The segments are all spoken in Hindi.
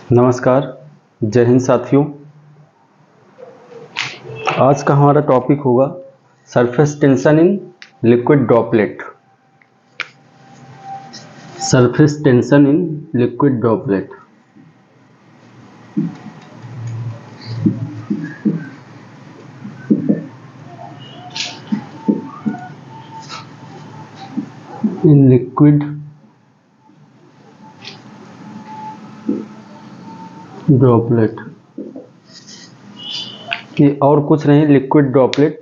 नमस्कार, जय हिंद साथियों। आज का हमारा टॉपिक होगा surface tension in liquid droplet. Surface tension in liquid droplet. In liquid droplet कि और कुछ नहीं, लिक्विड ड्रॉपलेट।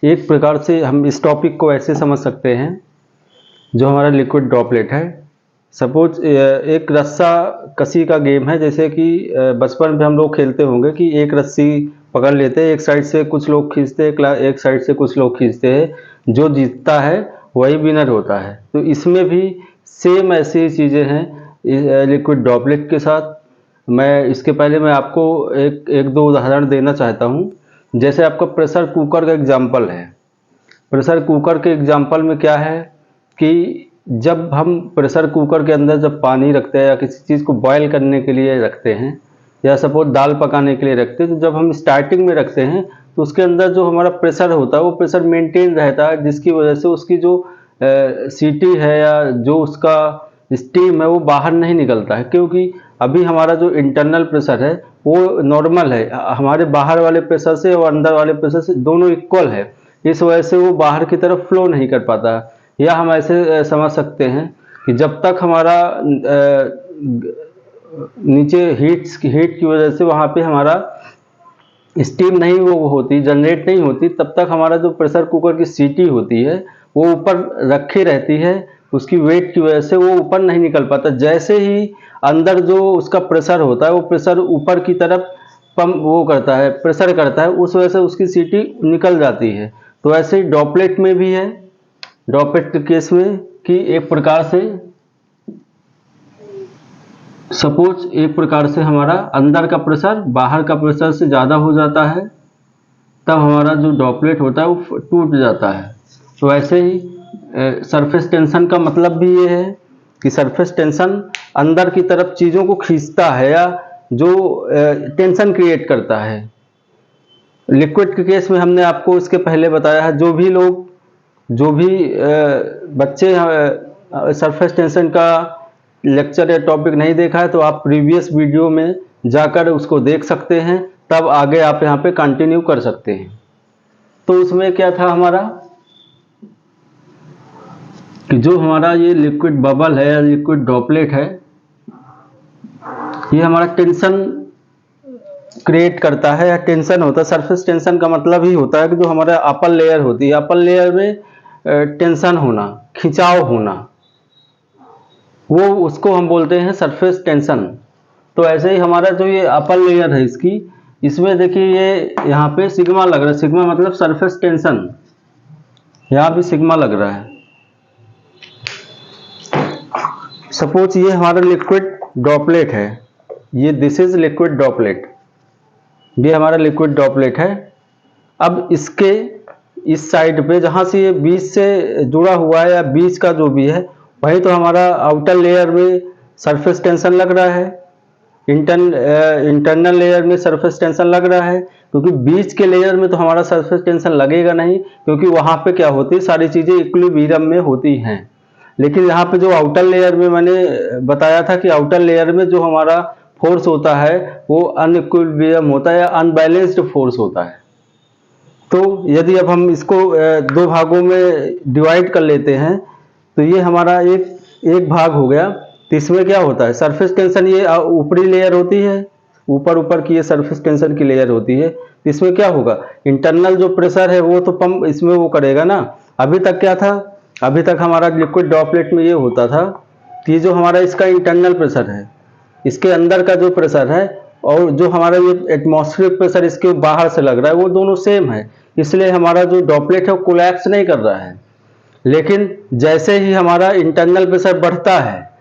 एक प्रकार से हम इस टॉपिक को ऐसे समझ सकते हैं, जो हमारा लिक्विड ड्रॉपलेट है, सपोज एक रस्सा कसी का गेम है। जैसे कि बचपन में हम लोग खेलते होंगे कि एक रस्सी पकड़ लेते हैं, एक साइड से कुछ लोग खींचते हैं, एक साइड से कुछ लोग खींचते हैं, जो जीतता है वही विनर होता है। तो इसमें भी सेम ऐसी चीज़ें हैं लिक्विड ड्रॉपलेट के साथ। इसके पहले मैं आपको एक दो उदाहरण देना चाहता हूँ। जैसे आपका प्रेशर कुकर का एग्जाम्पल है। प्रेशर कुकर के एग्जाम्पल में क्या है कि जब हम प्रेशर कुकर के अंदर जब पानी रखते हैं या किसी चीज़ को बॉयल करने के लिए रखते हैं, या सपोज दाल पकाने के लिए रखते हैं, तो जब हम स्टार्टिंग में रखते हैं तो उसके अंदर जो हमारा प्रेशर होता है वो प्रेशर मेंटेन रहता है, जिसकी वजह से उसकी जो सीटी है या जो उसका स्टीम है वो बाहर नहीं निकलता है। क्योंकि अभी हमारा जो इंटरनल प्रेशर है वो नॉर्मल है, हमारे बाहर वाले प्रेशर से और अंदर वाले प्रेशर से दोनों इक्वल है। इस वजह से वो बाहर की तरफ फ्लो नहीं कर पाता। या हम ऐसे समझ सकते हैं कि जब तक हमारा नीचे हीट की वजह से वहाँ पे हमारा स्टीम नहीं वो होती, जनरेट नहीं होती, तब तक हमारा जो प्रेशर कुकर की सीटी होती है वो ऊपर रखी रहती है। उसकी वेट की वजह से वो ऊपर नहीं निकल पाता। जैसे ही अंदर जो उसका प्रेशर होता है वो प्रेशर ऊपर की तरफ पंप वो करता है, प्रेशर करता है, उस वजह से उसकी सीटी निकल जाती है। तो ऐसे ही ड्रॉपलेट में भी है। ड्रॉपलेट के केस में कि एक प्रकार से सपोज एक प्रकार से हमारा अंदर का प्रेशर बाहर का प्रेशर से ज़्यादा हो जाता है, तब हमारा जो ड्रॉपलेट होता है वो टूट जाता है। तो ऐसे ही सरफेस टेंशन का मतलब भी ये है कि सरफेस टेंशन अंदर की तरफ चीज़ों को खींचता है या जो टेंशन क्रिएट करता है। लिक्विड के केस में हमने आपको इसके पहले बताया है, जो भी बच्चे सरफेस टेंशन का लेक्चर या टॉपिक नहीं देखा है तो आप प्रीवियस वीडियो में जाकर उसको देख सकते हैं, तब आगे आप यहाँ पे कंटिन्यू कर सकते हैं। तो उसमें क्या था हमारा कि जो हमारा ये लिक्विड बबल है या लिक्विड ड्रॉपलेट है, ये हमारा टेंशन क्रिएट करता है या टेंशन होता है। सरफेस टेंशन का मतलब ही होता है कि जो हमारा अपर लेयर होती है, अपर लेयर में टेंशन होना, खिंचाव होना, वो उसको हम बोलते हैं सरफेस टेंशन। तो ऐसे ही हमारा जो ये अपर लेयर है इसमें देखिए ये यहाँ पे सिग्मा लग रहा है। सिग्मा मतलब सरफेस टेंशन, यहाँ भी सिग्मा लग रहा है। सपोज ये हमारा लिक्विड ड्रॉपलेट है, ये दिस इज लिक्विड ड्रॉपलेट, ये हमारा लिक्विड ड्रॉपलेट है। अब इसके इस साइड पे जहाँ से ये बीच से जुड़ा हुआ है या बीच का जो भी है, वही तो हमारा आउटर लेयर में सरफेस टेंशन लग रहा है, इंटरनल लेयर में सरफेस टेंशन लग रहा है। क्योंकि बीच के लेयर में तो हमारा सरफेस टेंशन लगेगा नहीं, क्योंकि वहाँ पे क्या होती है, सारी चीज़ें इक्विलिब्रियम में होती हैं। लेकिन यहाँ पे जो आउटर लेयर में मैंने बताया था कि आउटर लेयर में जो हमारा फोर्स होता है वो अनइक्विलिब्रियम होता है या अनबैलेंस्ड फोर्स होता है। तो यदि अब हम इसको दो भागों में डिवाइड कर लेते हैं तो ये हमारा एक भाग हो गया। तो इसमें क्या होता है, सरफेस टेंशन ये ऊपरी लेयर होती है, ऊपर की ये सरफेस टेंशन की लेयर होती है। तो इसमें क्या होगा, इंटरनल जो प्रेशर है वो तो पंप इसमें वो करेगा ना। अभी तक क्या था, अभी तक हमारा लिक्विड ड्रॉपलेट में ये होता था कि जो हमारा इसका इंटरनल प्रेशर है, इसके अंदर का जो प्रेशर है और जो हमारा ये एटमॉस्फेरिक प्रेशर इसके बाहर से लग रहा है वो दोनों सेम है, इसलिए हमारा जो ड्रॉपलेट है वो कोलैप्स नहीं कर रहा है। लेकिन जैसे ही हमारा इंटरनल प्रेशर बढ़ता है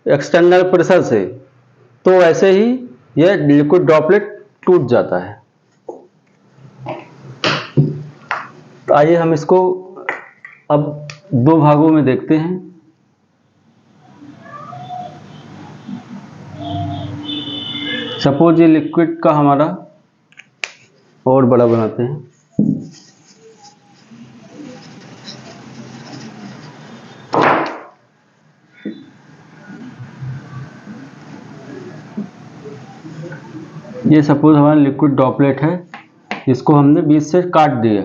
एक्सटर्नल प्रेशर से, तो वैसे ही यह लिक्विड ड्रॉपलेट टूट जाता है। तो आइए हम इसको अब दो भागों में देखते हैं। सपोज ये लिक्विड का हमारा और बड़ा बनाते हैं। ये सपोज हमारा लिक्विड ड्रॉपलेट है, इसको हमने बीच से काट दिया।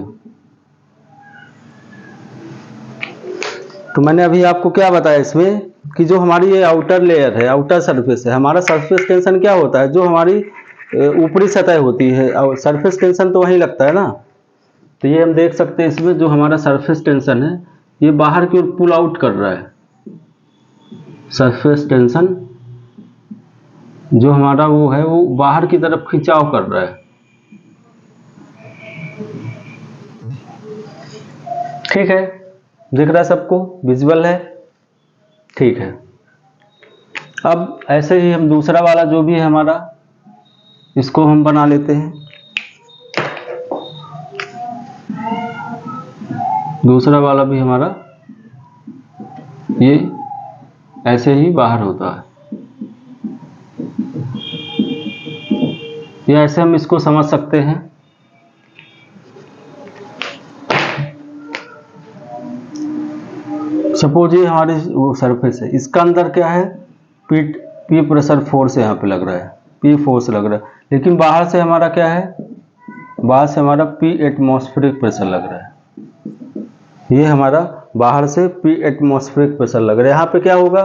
तो मैंने अभी आपको क्या बताया इसमें कि जो हमारी ये आउटर लेयर है, आउटर सरफेस है, हमारा सरफेस टेंशन क्या होता है, जो हमारी ऊपरी सतह होती है, और सरफेस टेंशन तो वहीं लगता है ना। तो ये हम देख सकते हैं इसमें जो हमारा सरफेस टेंशन है ये बाहर की ओर पुल आउट कर रहा है। सरफेस टेंशन जो हमारा वो है वो बाहर की तरफ खिंचाव कर रहा है। ठीक है, दिख रहा है सबको, विजुअल है, ठीक है। अब ऐसे ही हम दूसरा वाला जो भी है हमारा, इसको हम बना लेते हैं। दूसरा वाला भी हमारा ये ऐसे ही बाहर होता है। ये ऐसे हम इसको समझ सकते हैं। सपोज ये हमारी वो सरफेस है, इसका अंदर क्या है, पी प्रेशर फोर्स यहाँ पे लग रहा है, पी फोर्स लग रहा है, लेकिन बाहर से हमारा क्या है, बाहर से हमारा पी एटमॉस्फेरिक प्रेशर लग रहा है। ये हमारा बाहर से पी एटमॉस्फेरिक प्रेशर लग रहा है। यहाँ पे क्या होगा,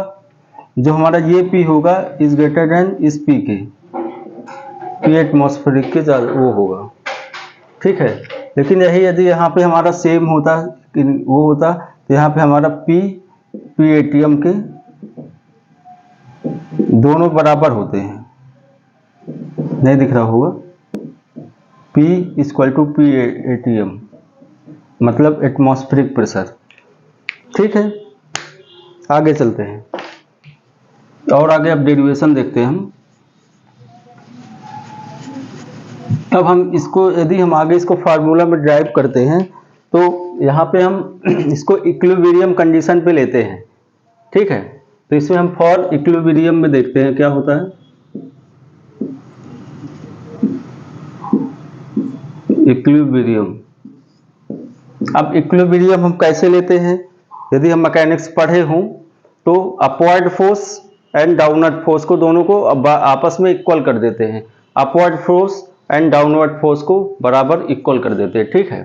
जो हमारा ये पी होगा इज ग्रेटर देन इस पी के, पी एटमॉस्फेरिक के वो होगा, ठीक है। लेकिन यही यदि यहाँ पे हमारा सेम होता, वो होता, तो यहाँ पे हमारा पी एटीएम के दोनों बराबर होते हैं, नहीं दिख रहा होगा, P equal to P ATM मतलब एटमॉस्फेरिक प्रेशर। ठीक है, आगे चलते हैं और आगे अब डेरिवेशन देखते हैं हम। अब हम इसको यदि हम आगे इसको फार्मूला में ड्राइव करते हैं तो यहाँ पे हम इसको इक्विलिब्रियम कंडीशन पे लेते हैं। ठीक है, तो इसमें हम फॉर इक्विलिब्रियम में देखते हैं क्या होता है। इक्विलिब्रियम, अब इक्विलिब्रियम हम कैसे लेते हैं, यदि हम मैकेनिक्स पढ़े हों तो upward force and downward force को दोनों को आपस में इक्वल कर देते हैं, upward force and downward force को बराबर इक्वल कर देते हैं। ठीक है,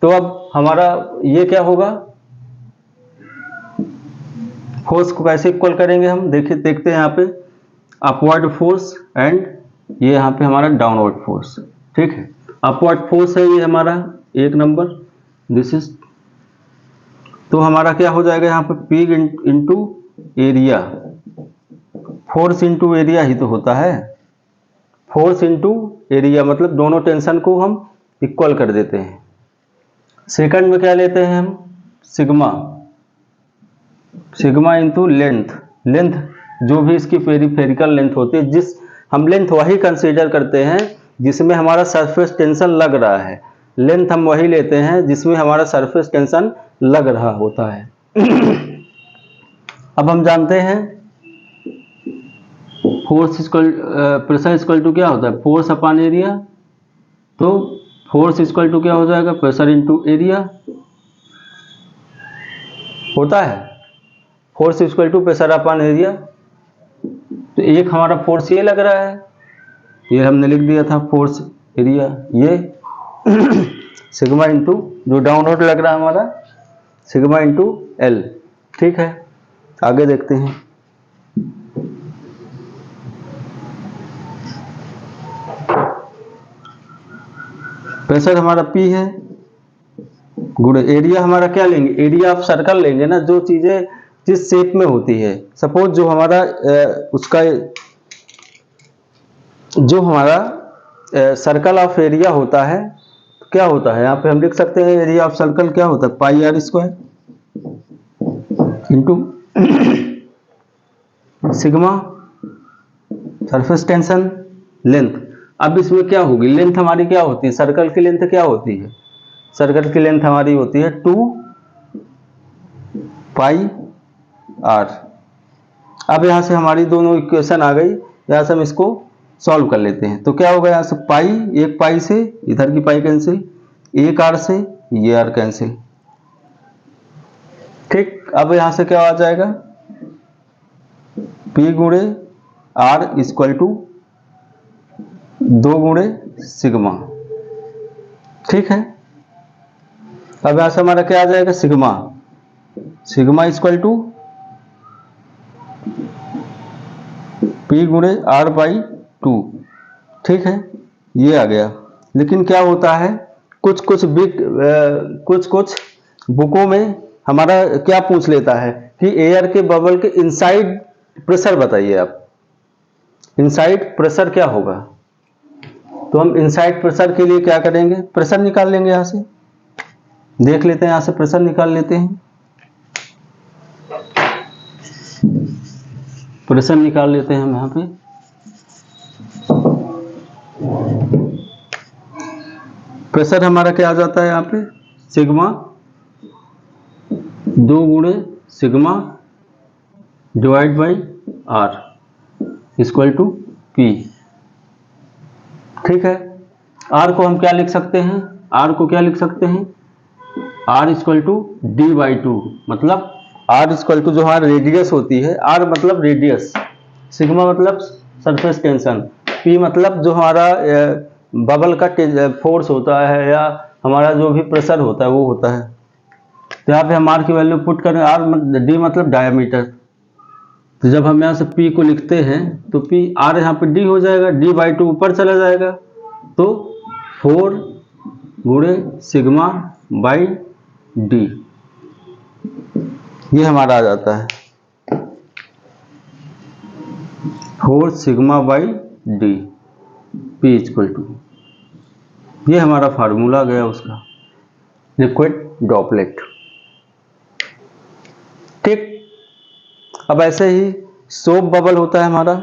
तो अब हमारा ये क्या होगा, फोर्स को कैसे इक्वल करेंगे हम, देखते हैं यहाँ पे अपवर्ड फोर्स एंड ये यहाँ पे हमारा डाउनवर्ड फोर्स। ठीक है, अपवर्ड फोर्स है ये हमारा एक नंबर, दिस इज, तो हमारा क्या हो जाएगा यहाँ पे P into area, force into area ही तो होता है, फोर्स इंटू एरिया मतलब दोनों टेंशन को हम इक्वल कर देते हैं। सेकंड में क्या लेते हैं हम, sigma, sigma into length, length जो भी इसकी पेरिफेरिकल लेंथ होती है, जिस हम लेंथ वही कंसीडर करते हैं जिसमें हमारा सरफेस टेंशन लग रहा है, लेंथ हम वही लेते हैं जिसमें हमारा सरफेस टेंशन लग रहा होता है। अब हम जानते हैं force equal pressure equal to क्या होता है, फोर्स अपॉन एरिया, तो फोर्स इक्वल टू क्या हो जाएगा, प्रेशर इंटू एरिया होता है, force equal to pressure upon area. तो एक हमारा फोर्स ये लग रहा है, ये हमने लिख दिया था फोर्स एरिया, ये सिग्मा इंटू जो डाउनवर्ड लग रहा है हमारा सिग्मा इंटू एल। ठीक है, आगे देखते हैं। प्रेशर हमारा P है, गुड, एरिया हमारा क्या लेंगे, एरिया ऑफ सर्कल लेंगे ना, जो चीजें जिस शेप में होती है। सपोज जो हमारा उसका जो हमारा सर्कल ऑफ एरिया होता है, तो क्या होता है यहाँ पे हम लिख सकते हैं, एरिया ऑफ सर्कल क्या होता है, pi R square into sigma surface tension length. अब इसमें क्या होगी, लेंथ हमारी क्या होती है, सर्कल की लेंथ क्या होती है, सर्कल की लेंथ हमारी होती है 2 पाई आर। अब यहां से हमारी दोनों इक्वेशन आ गई, यहां से हम इसको सॉल्व कर लेते हैं। तो क्या होगा यहाँ से पाई, एक पाई से इधर की पाई कैंसिल, एक आर से ये आर कैंसिल। ठीक, अब यहां से क्या आ जाएगा, पी गुणे आर इक्वल टू 2 गुणे सिग्मा। ठीक है, अब यहां से हमारा क्या आ जाएगा, sigma, sigma equal to P गुणे आर बाई 2। ठीक है, ये आ गया। लेकिन क्या होता है, कुछ कुछ बुकों में हमारा क्या पूछ लेता है कि एयर के बबल के इनसाइड प्रेशर बताइए आप, इनसाइड प्रेशर क्या होगा। तो हम इनसाइड प्रेशर के लिए क्या करेंगे, प्रेशर निकाल लेंगे। यहां से देख लेते हैं, यहां से प्रेशर निकाल लेते हैं, प्रेशर निकाल लेते हैं हम यहां पे। प्रेशर हमारा क्या आ जाता है यहाँ पे, सिग्मा 2 गुणे sigma divide by R equal to P. ठीक है, आर को हम क्या लिख सकते हैं, आर को क्या लिख सकते हैं, R equal to D by 2, मतलब आर इक्वल टू जो हमारा रेडियस होती है, आर मतलब रेडियस, सिग्मा मतलब सरफेस टेंशन, पी मतलब जो हमारा बबल का फोर्स होता है या हमारा जो भी प्रेशर होता है वो होता है। तो यहाँ पे हम आर की वैल्यू पुट करें, आर डी मतलब डायमीटर। तो जब हम यहाँ से पी को लिखते हैं तो पी आर यहाँ पे डी हो जाएगा, डी बाई 2 ऊपर चला जाएगा, तो 4 गुणे सिग्मा बाई डी, ये हमारा आ जाता है 4 sigma by D P equal to, ये हमारा फार्मूला आ गया उसका, लिक्विड ड्रॉपलेट। ठीक, अब ऐसे ही सोप बबल होता है हमारा,